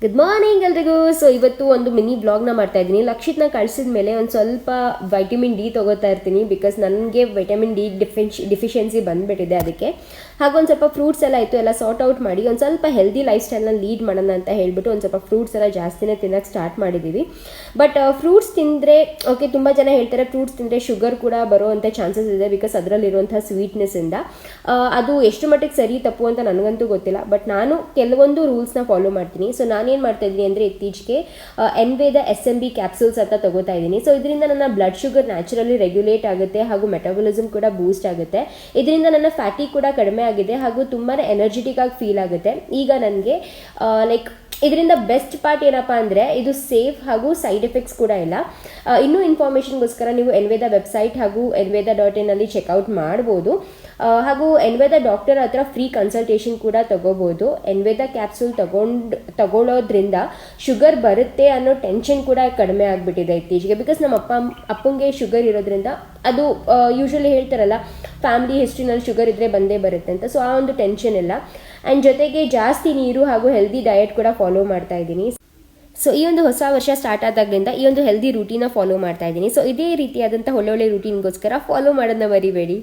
Good morning ಎಲ್ರಿಗೂ. So ಇವತ್ತು ಒಂದು ಮಿನಿ ವ್ಲಾಗ್ನ ಮಾಡ್ತಾ ಇದ್ದೀನಿ. ಲಕ್ಷಿತ್ನ ಕಳಿಸಿದ ಮೇಲೆ ಒಂದು ಸ್ವಲ್ಪ ವೈಟಮಿನ್ ಡಿ ತೊಗೋತಾ ಇರ್ತೀನಿ, ಬಿಕಾಸ್ ನನಗೆ ವೈಟಮಿನ್ ಡಿ ಡಿಫಿಷಿಯನ್ಸಿ ಬಂದುಬಿಟ್ಟಿದೆ. ಅದಕ್ಕೆ ಹಾಗೊಂದು ಸ್ವಲ್ಪ ಫ್ರೂಟ್ಸ್ ಎಲ್ಲ ಇತ್ತು, ಎಲ್ಲ ಸಾರ್ಟ್ ಔಟ್ ಮಾಡಿ ಒಂದು ಸ್ವಲ್ಪ ಹೆಲ್ದಿ ಲೈಫ್ ಸ್ಟೈಲ್ನ ಲೀಡ್ ಮಾಡೋಣ ಅಂತ ಹೇಳ್ಬಿಟ್ಟು ಒಂದು ಸ್ವಲ್ಪ ಫ್ರೂಟ್ಸ್ ಎಲ್ಲ ಜಾಸ್ತಿನೇ ತಿನ್ನೋಕ್ಕೆ ಸ್ಟಾರ್ಟ್ ಮಾಡಿದ್ದೀವಿ. ಬಟ್ ಫ್ರೂಟ್ಸ್ ತಿಂದರೆ ಓಕೆ, ತುಂಬ ಜನ ಹೇಳ್ತಾರೆ ಫ್ರೂಟ್ಸ್ ತಿಂದರೆ ಶುಗರ್ ಕೂಡ ಬರೋವಂಥ ಚಾನ್ಸಸ್ ಇದೆ, ಬಿಕಾಸ್ ಅದರಲ್ಲಿರುವಂಥ ಸ್ವೀಟ್ನೆಸ್ಸಿಂದ. ಅದು ಎಷ್ಟು ಮಟ್ಟಿಗೆ ಸರಿ ತಪ್ಪು ಅಂತ ನನಗಂತೂ ಗೊತ್ತಿಲ್ಲ. ಬಟ್ ನಾನು ಕೆಲವೊಂದು ರೂಲ್ಸ್ನ ಫಾಲೋ ಮಾಡ್ತೀನಿ. ಸೊ ನಾನೇನು ಮಾಡ್ತಾ ಇದ್ದೀನಿ ಅಂದರೆ ಇತ್ತೀಚೆಗೆ ಎನ್ವೇದ SMB ಕ್ಯಾಪ್ಸೂಲ್ಸ್ ಅಂತ ತಗೋತಾ ಇದ್ದೀನಿ. ಸೊ ಇದರಿಂದ ನನ್ನ ಬ್ಲಡ್ ಶುಗರ್ ನ್ಯಾಚುರಲಿ ರೆಗ್ಯುಲೇಟ್ ಆಗುತ್ತೆ, ಹಾಗೂ ಮೆಟಬಾಲಿಸಮ್ ಕೂಡ ಬೂಸ್ಟ್ ಆಗುತ್ತೆ. ಇದರಿಂದ ನನ್ನ ಫ್ಯಾಟಿ ಕೂಡ ಕಡಿಮೆ ಆಗಿದೆ, ಹಾಗೂ ತುಂಬಾ ಎನರ್ಜೆಟಿಕ್ ಆಗಿ ಫೀಲ್ ಆಗುತ್ತೆ. ಈಗ ನನಗೆ ಇದರಿಂದ ಬೆಸ್ಟ್ ಪಾರ್ಟ್ ಏನಪ್ಪ ಅಂದರೆ ಇದು ಸೇಫ್ ಹಾಗೂ ಸೈಡ್ ಎಫೆಕ್ಟ್ಸ್ ಕೂಡ ಇಲ್ಲ. ಇನ್ನೂ ಇನ್ಫಾರ್ಮೇಷನ್ಗೋಸ್ಕರ ನೀವು ಎನ್ವೇದ ವೆಬ್ಸೈಟ್ ಹಾಗೂ enveda.in ಅಲ್ಲಿ ಚೆಕ್ಔಟ್ ಮಾಡ್ಬೋದು. ಹಾಗೂ ಎನ್ವೇದ ಡಾಕ್ಟರ್ ಹತ್ರ ಫ್ರೀ ಕನ್ಸಲ್ಟೇಷನ್ ಕೂಡ ತಗೋಬೋದು. ಎನ್ವೇದ ಕ್ಯಾಪ್ಸೂಲ್ ತಗೊಳ್ಳೋದ್ರಿಂದ ಶುಗರ್ ಬರುತ್ತೆ ಅನ್ನೋ ಟೆನ್ಷನ್ ಕೂಡ ಕಡಿಮೆ ಆಗಿಬಿಟ್ಟಿದೆ ಇತ್ತೀಚೆಗೆ. ಬಿಕಾಸ್ ನಮ್ಮ ಅಪ್ಪಂಗೆ ಶುಗರ್ ಇರೋದ್ರಿಂದ ಅದು ಯೂಶ್ವಲಿ ಹೇಳ್ತಾರಲ್ಲ, ಫ್ಯಾಮಿಲಿ ಹಿಸ್ಟ್ರಿನಲ್ಲಿ ಶುಗರ್ ಇದ್ದರೆ ಬಂದೇ ಬರುತ್ತೆ ಅಂತ. ಸೊ ಆ ಒಂದು ಟೆನ್ಷನ್ ಇಲ್ಲ. ಆ್ಯಂಡ್ ಜೊತೆಗೆ ಜಾಸ್ತಿ ನೀರು ಹಾಗೂ ಹೆಲ್ದಿ ಡಯಟ್ ಕೂಡ ಫಾಲೋ ಮಾಡ್ತಾ ಇದ್ದೀನಿ. ಸೊ ಈ ಒಂದು ಹೊಸ ವರ್ಷ ಸ್ಟಾರ್ಟ್ ಆದಾಗಲಿಂದ ಈ ಒಂದು ಹೆಲ್ದಿ ರೂಟೀನ ಫಾಲೋ ಮಾಡ್ತಾ ಇದ್ದೀನಿ. ಸೊ ಇದೇ ರೀತಿಯಾದಂಥ ಒಳ್ಳೊಳ್ಳೆ ರೂಟೀನ್ಗೋಸ್ಕರ ಫಾಲೋ ಮಾಡೋದನ್ನ ಮರಿಬೇಡಿ.